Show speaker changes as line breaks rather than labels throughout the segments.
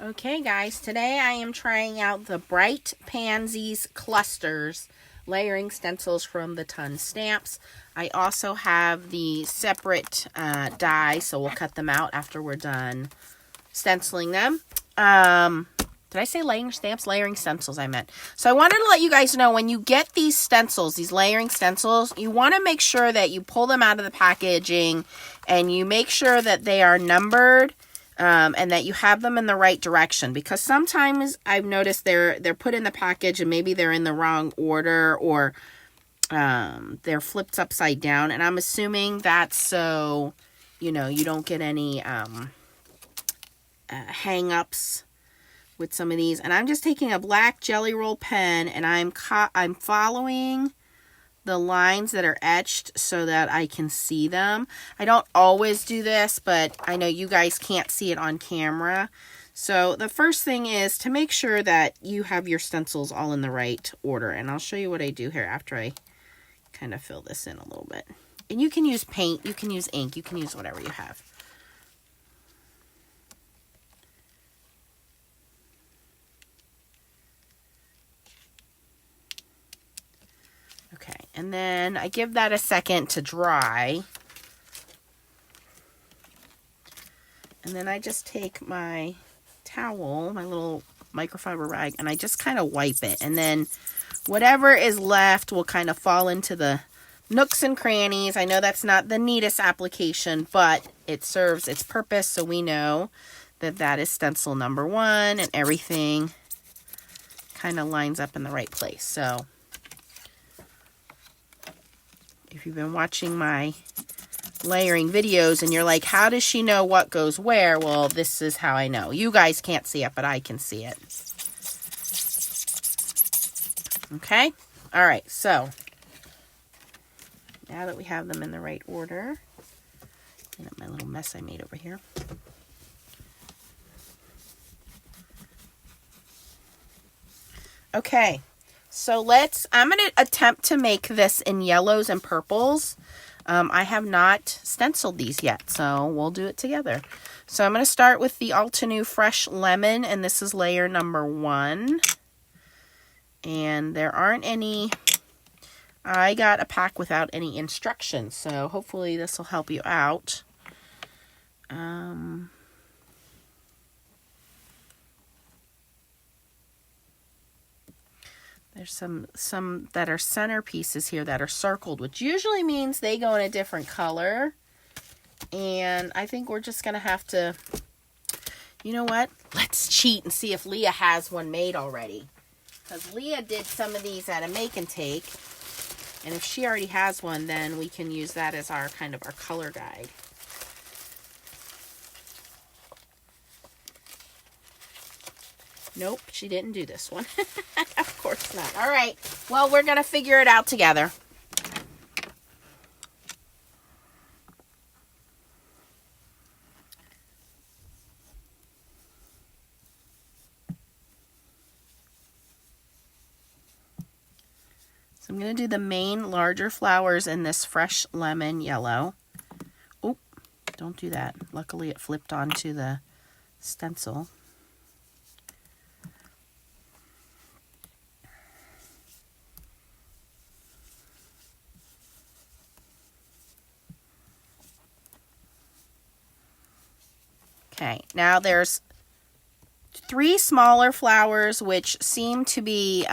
Okay guys, today I am trying out the Bright Pansies Clusters layering stencils from the Ton Stamps. I also have the separate die, so we'll cut them out after we're done stenciling them. Did I say layering stamps? Layering stencils, I meant. So I wanted to let you guys know, when you get these stencils, these layering stencils, you want to make sure that you pull them out of the packaging and you make sure that they are numbered. And that you have them in the right direction, because sometimes I've noticed they're put in the package and maybe they're in the wrong order, or they're flipped upside down, and I'm assuming that's so you don't get any hang-ups with some of these. And I'm just taking a black Jelly Roll pen and I'm following the lines that are etched so that I can see them. I don't always do this, but I know you guys can't see it on camera. So the first thing is to make sure that you have your stencils all in the right order. And I'll show you what I do here after I kind of fill this in a little bit. And you can use paint, you can use ink, you can use whatever you have. Okay, and then I give that a second to dry. And then I just take my towel, my little microfiber rag, and I just kind of wipe it. And then whatever is left will kind of fall into the nooks and crannies. I know that's not the neatest application, but it serves its purpose, so we know that that is stencil number 1, and everything kind of lines up in the right place. So if you've been watching my layering videos and you're like, how does she know what goes where? Well, this is how I know. You guys can't see it, but I can see it. Okay? All right, so now that we have them in the right order, clean up my little mess I made over here. Okay, so I'm going to attempt to make this in yellows and purples. I have not stenciled these yet, so we'll do it together. So I'm going to start with the Altenew Fresh Lemon, and this is layer number 1. And there aren't any, I got a pack without any instructions, so hopefully this will help you out. There's some that are centerpieces here that are circled, which usually means they go in a different color. And I think we're just going to have to, you know what? Let's cheat and see if Leah has one made already. Because Leah did some of these at a make and take. And if she already has one, then we can use that as our kind of our color guide. Nope, she didn't do this one. Of course not. All right. Well, we're going to figure it out together. So I'm going to do the main larger flowers in this fresh lemon yellow. Oh, don't do that. Luckily, it flipped onto the stencil. Okay, now there's 3 smaller flowers which seem to be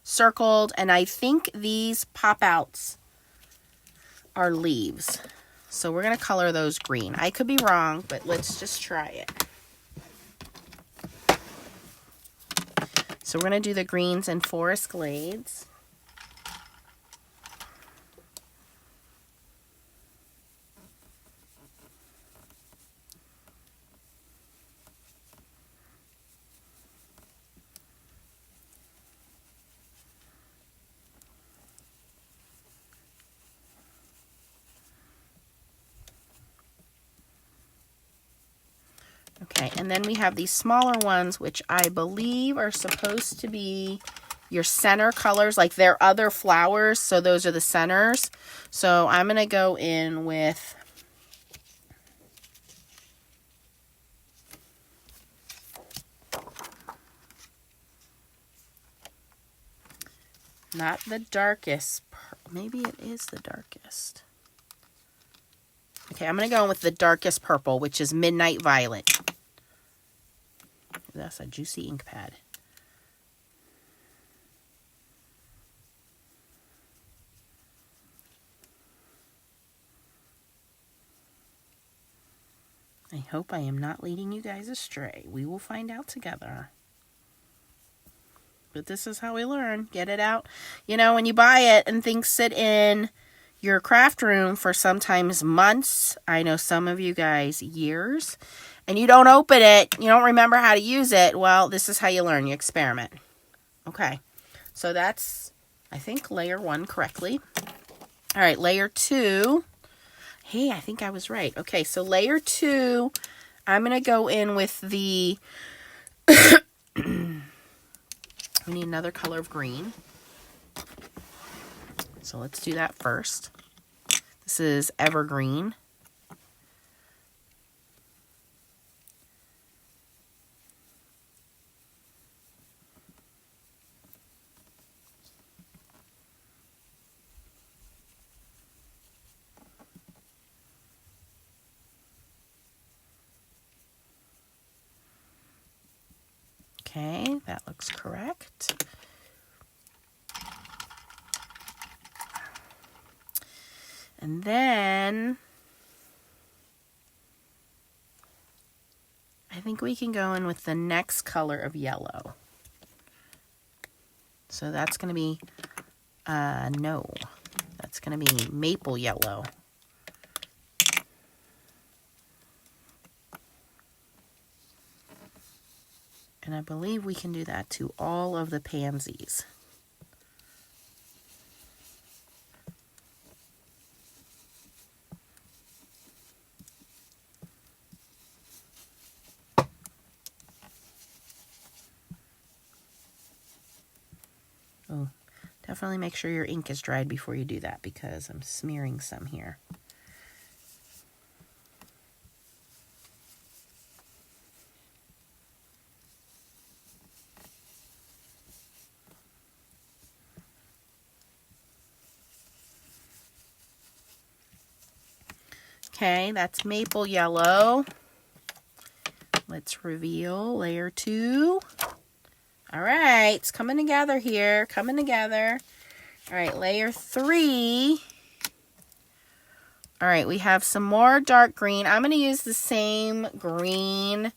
circled, and I think these pop-outs are leaves. So we're going to color those green. I could be wrong, but let's just try it. So we're going to do the greens in Forest Glades. Okay, and then we have these smaller ones, which I believe are supposed to be your center colors, like they're other flowers, so those are the centers. So I'm going to go in with Not the darkest. Maybe it is the darkest. Okay, I'm going to go in with the darkest purple, which is Midnight Violet. That's a juicy ink pad. I hope I am not leading you guys astray. We will find out together. But this is how we learn. Get it out. You know, when you buy it and things sit in your craft room for sometimes months, I know some of you guys years, and you don't open it, you don't remember how to use it, well, this is how you learn. You experiment. Okay, so that's, I think, layer 1 correctly. All right, layer 2. Hey, I think I was right. Okay, so layer 2, I'm going to go in with the, we need another color of green. So let's do that first. This is Evergreen. Okay, that looks correct. And then I think we can go in with the next color of yellow. So that's going to be, no, that's going to be maple yellow. And I believe we can do that to all of the pansies. Oh, definitely make sure your ink is dried before you do that because I'm smearing some here. Okay, that's maple yellow. Let's reveal layer 2. All right, it's coming together here, coming together. All right, layer 3. All right, we have some more dark green. I'm going to use the same green,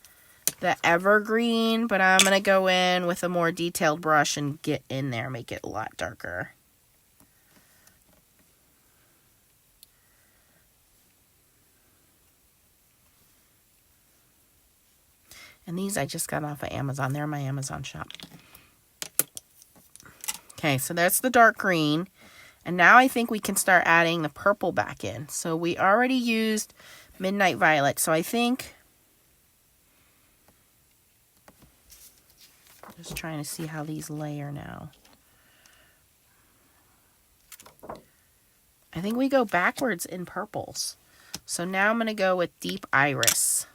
the evergreen, but I'm going to go in with a more detailed brush and get in there, make it a lot darker. And these I just got off of Amazon. They're in my Amazon shop. Okay, so that's the dark green. And now I think we can start adding the purple back in. So we already used Midnight Violet. So I think, just trying to see how these layer now. I think we go backwards in purples. So now I'm going to go with Deep Iris.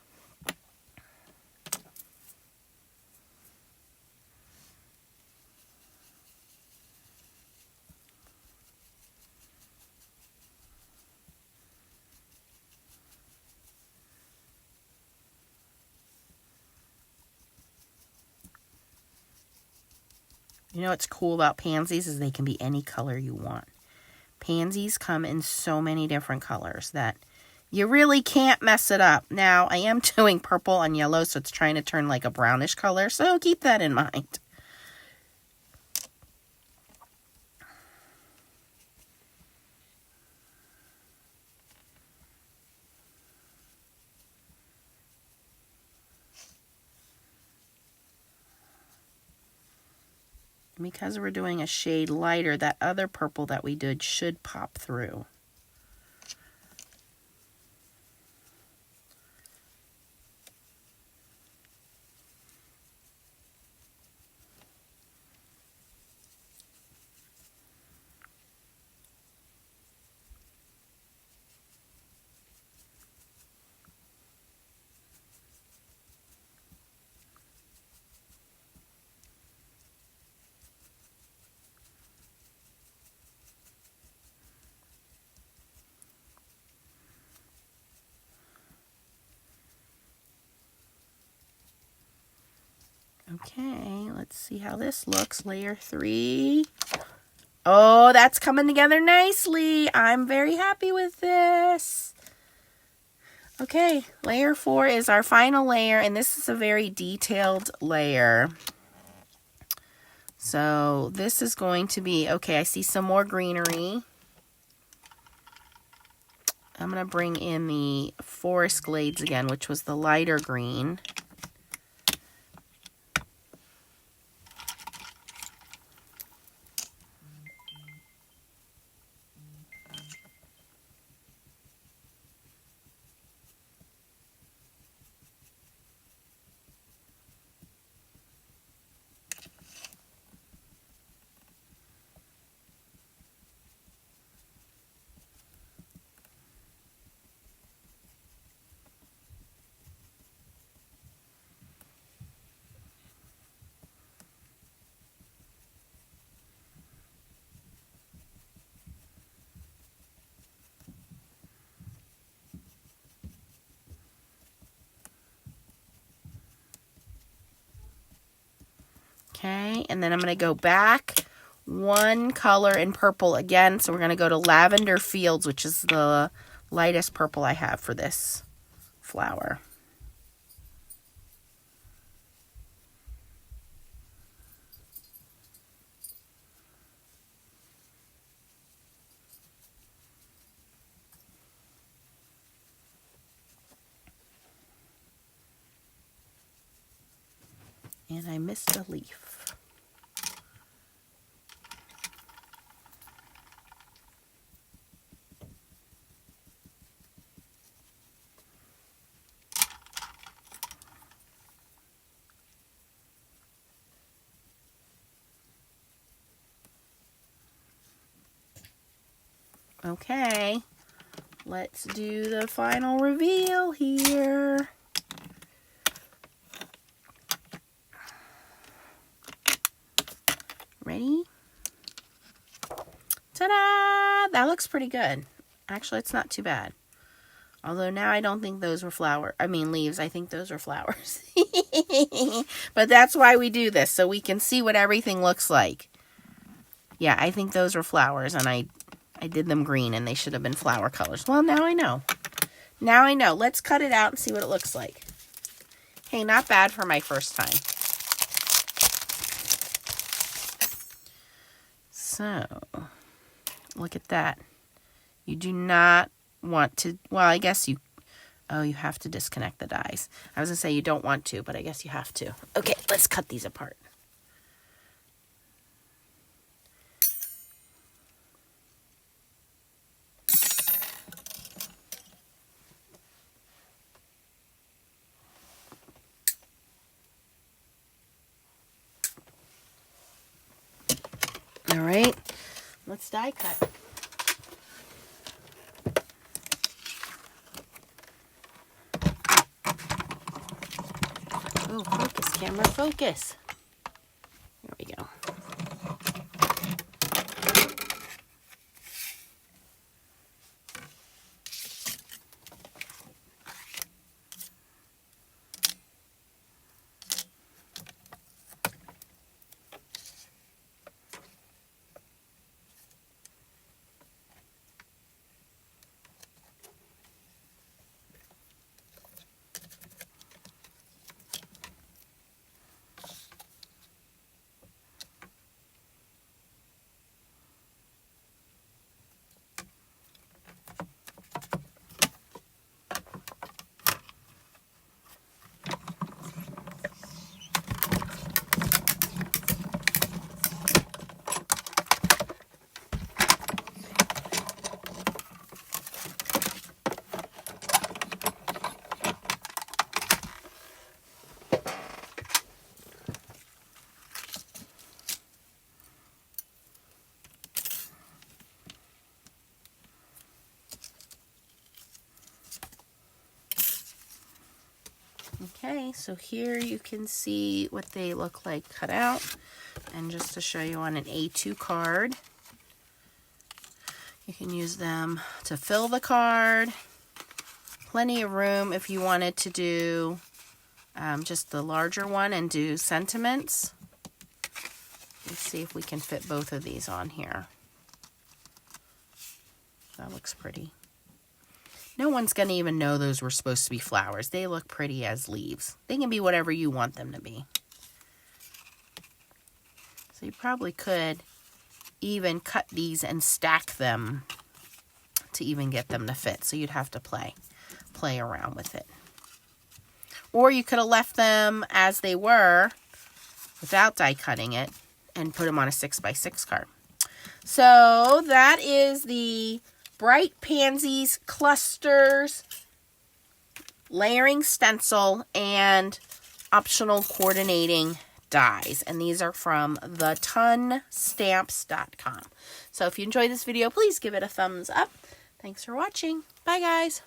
You know what's cool about pansies is they can be any color you want. Pansies come in so many different colors that you really can't mess it up. Now, I am doing purple and yellow, so it's trying to turn like a brownish color, so keep that in mind. Because we're doing a shade lighter, that other purple that we did should pop through. Okay, let's see how this looks. Layer 3. Oh, that's coming together nicely. I'm very happy with this. Okay, layer 4 is our final layer, and this is a very detailed layer. So this is going to be, okay, I see some more greenery. I'm going to bring in the Forest Glades again, which was the lighter green. Okay, and then I'm going to go back one color in purple again. So we're going to go to Lavender Fields, which is the lightest purple I have for this flower. And I missed a leaf. Okay, let's do the final reveal here. Ready? Ta-da! That looks pretty good. Actually, it's not too bad. Although now I don't think those were leaves. I think those are flowers. But that's why we do this, so we can see what everything looks like. Yeah, I think those were flowers, and I did them green, and they should have been flower colors. Well, now I know. Now I know. Let's cut it out and see what it looks like. Hey, not bad for my first time. So, look at that. You do not want to, well, I guess you have to disconnect the dies. I was going to say you don't want to, but I guess you have to. Okay, let's cut these apart. All right, let's die cut. Oh, focus, camera, focus. There we go. Okay, so here you can see what they look like cut out. And just to show you on an A2 card, you can use them to fill the card. Plenty of room if you wanted to do just the larger one and do sentiments. Let's see if we can fit both of these on here. That looks pretty. No one's going to even know those were supposed to be flowers. They look pretty as leaves. They can be whatever you want them to be. So you probably could even cut these and stack them to even get them to fit. So you'd have to play around with it. Or you could have left them as they were without die cutting it and put them on a 6x6 card. So that is the Bright Pansies Clusters layering stencil and optional coordinating dies. And these are from tonstamps.com. So if you enjoyed this video, please give it a thumbs up. Thanks for watching. Bye, guys.